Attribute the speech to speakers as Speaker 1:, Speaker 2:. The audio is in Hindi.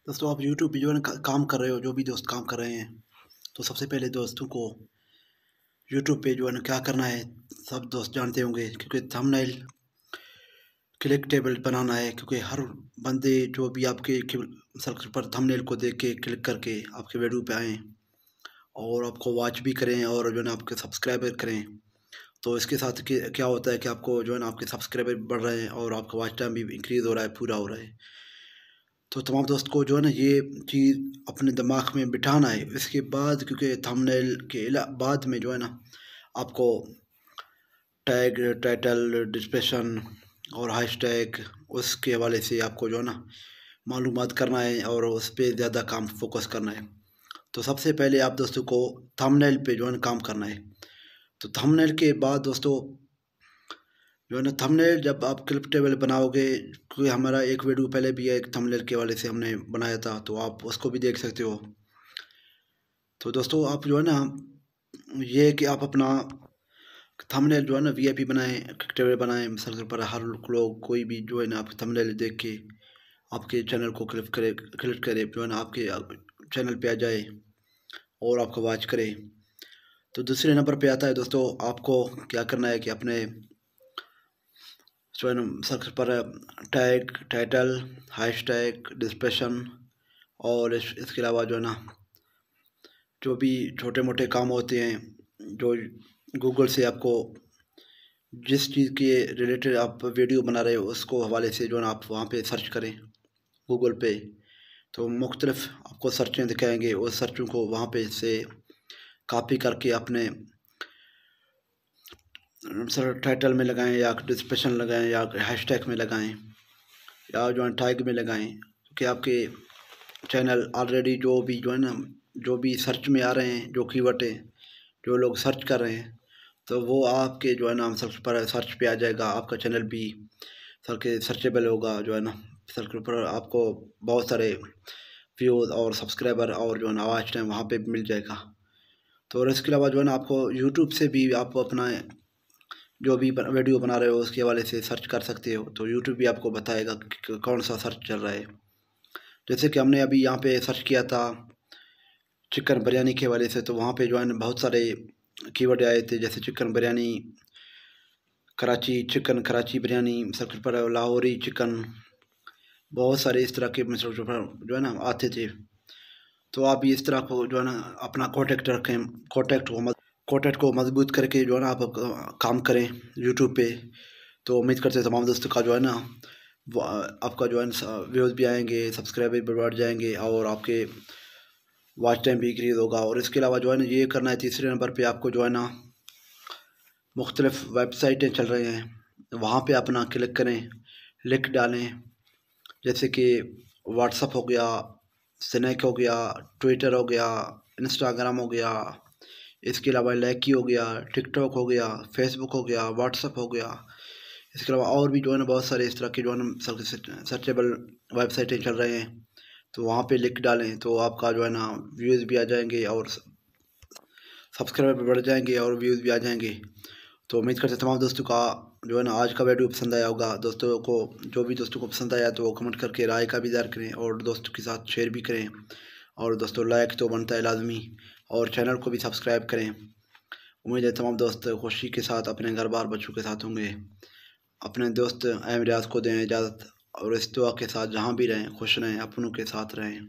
Speaker 1: दोस्तों आप यूट्यूब पे जो है ना काम कर रहे हो, जो भी दोस्त काम कर रहे हैं, तो सबसे पहले दोस्तों को यूट्यूब पे जो है ना क्या करना है, सब दोस्त जानते होंगे क्योंकि थंबनेल क्लिक टेबल बनाना है। क्योंकि हर बंदे जो भी आपके सर्कल पर थंबनेल को देख के क्लिक करके आपके वीडियो पे आएँ और आपको वॉच भी करें और जो है ना आपके सब्सक्राइबर करें। तो इसके साथ क्या होता है कि आपको जो है ना आपके सब्सक्राइबर बढ़ रहे हैं और आपका वॉच टाइम भी इंक्रीज़ हो रहा है, पूरा हो रहा है। तो तमाम दोस्त को जो है ना ये चीज़ अपने दिमाग में बिठाना है। इसके बाद क्योंकि थंबनेल के बाद में जो है ना आपको टैग, टाइटल, डिस्क्रिप्शन और हैशटैग उसके हवाले से आपको जो है ना मालूमात करना है और उस पे ज़्यादा काम फोकस करना है। तो सबसे पहले आप दोस्तों को थंबनेल पे जो है ना काम करना है। तो थंबनेल के बाद दोस्तों जो है ना थंबनेल जब आप क्लिप टेबल बनाओगे, क्योंकि हमारा एक वीडियो पहले भी है एक थंबनेल के वाले से हमने बनाया था, तो आप उसको भी देख सकते हो। तो दोस्तों आप जो है ना ये है कि आप अपना थंबनेल जो है ना वीआईपी बनाएं, टेबल बनाएं, मिसाल के पर हर लोग कोई भी जो है ना आप थंबनेल देख के आपके चैनल को क्लिक करे जो है ना आपके चैनल पे आ जाए और आपको वॉच करे। तो दूसरे नंबर पे आता है दोस्तों आपको क्या करना है कि अपने जो है ना सर्च पर टैग, टाइटल, हैशटैग, डिस्क्रिप्शन और इसके अलावा जो है ना जो भी छोटे मोटे काम होते हैं जो गूगल से आपको जिस चीज़ के रिलेटेड आप वीडियो बना रहे हो उसको हवाले से जो है ना आप वहाँ पे सर्च करें गूगल पे। तो मुख्तलिफ आपको सर्चें दिखाएंगे, उस सर्चों को वहाँ पे से कॉपी करके अपने सर टाइटल में लगाएं या डिस्क्रिप्शन लगाएं या हैशटैग में लगाएं या जो है टैग में लगाएं। क्योंकि आपके चैनल ऑलरेडी जो भी जो है ना जो भी सर्च में आ रहे हैं, जो कीवर्ड है जो लोग सर्च कर रहे हैं, तो वो आपके जो है ना सर्च पे आ जाएगा। आपका चैनल भी सर के सर्चेबल होगा जो है ना सर के ऊपर आपको बहुत सारे व्यूज़ और सब्सक्राइबर और जो है ना वॉच टाइम वहाँ पे मिल जाएगा। तो और इसके अलावा जो है ना आपको यूट्यूब से भी आप अपना जो भी वीडियो बना रहे हो उसके हवाले से सर्च कर सकते हो। तो यूट्यूब भी आपको बताएगा कि कौन सा सर्च चल रहा है। जैसे कि हमने अभी यहाँ पे सर्च किया था चिकन बिरयानी के हवाले से, तो वहाँ पे जो है ना बहुत सारे कीवर्ड आए थे, जैसे चिकन बिरयानी, कराची चिकन, कराची बिरयानी, सबसे पर लाहौरी चिकन, बहुत सारे इस तरह के जो है ना आते थे। तो आप भी इस तरह को जो है ना अपना कॉन्टेक्ट रखें, कॉन्टेक्ट को मजबूत करके जो है ना आप काम करें यूट्यूब पे। तो उम्मीद करते हैं तमाम दोस्तों का जो है ना आपका जो है व्यूज़ भी आएंगे, सब्सक्राइबर भी बढ़ जाएंगे और आपके वॉच टाइम भी इंक्रीज़ होगा। और इसके अलावा जो है ना ये करना है तीसरे नंबर पे आपको जो है ना मुख्तलिफ़ वेबसाइटें चल रही हैं वहाँ पे अपना क्लिक करें, लिंक डालें, जैसे कि व्हाट्सअप हो गया, स्नैक हो गया, ट्विटर हो गया, इंस्टाग्राम हो गया, इसके अलावा लाइकी हो गया, टिकटॉक हो गया, फेसबुक हो गया, व्हाट्सअप हो गया। इसके अलावा और भी जो है ना बहुत सारे इस तरह की जो है ना सर्चेबल वेबसाइटें चल रहे हैं, तो वहाँ पे लिंक डालें तो आपका जो है ना व्यूज़ भी आ जाएंगे और सब्सक्राइबर भी बढ़ जाएंगे और व्यूज़ भी आ जाएंगे। तो उम्मीद करते हैं तमाम दोस्तों का जो है ना आज का वीडियो पसंद आया होगा। दोस्तों को जो भी दोस्तों को पसंद आया तो वो कमेंट करके राय का भी इज़हार करें और दोस्तों के साथ शेयर भी करें। और दोस्तों लाइक तो बनता है लाजमी और चैनल को भी सब्सक्राइब करें। उम्मीद है तमाम दोस्त खुशी के साथ अपने घर बार बच्चों के साथ होंगे। अपने दोस्त अहम रियाज को दें इजाज़त और इस दुआ के साथ जहाँ भी रहें खुश रहें, अपनों के साथ रहें।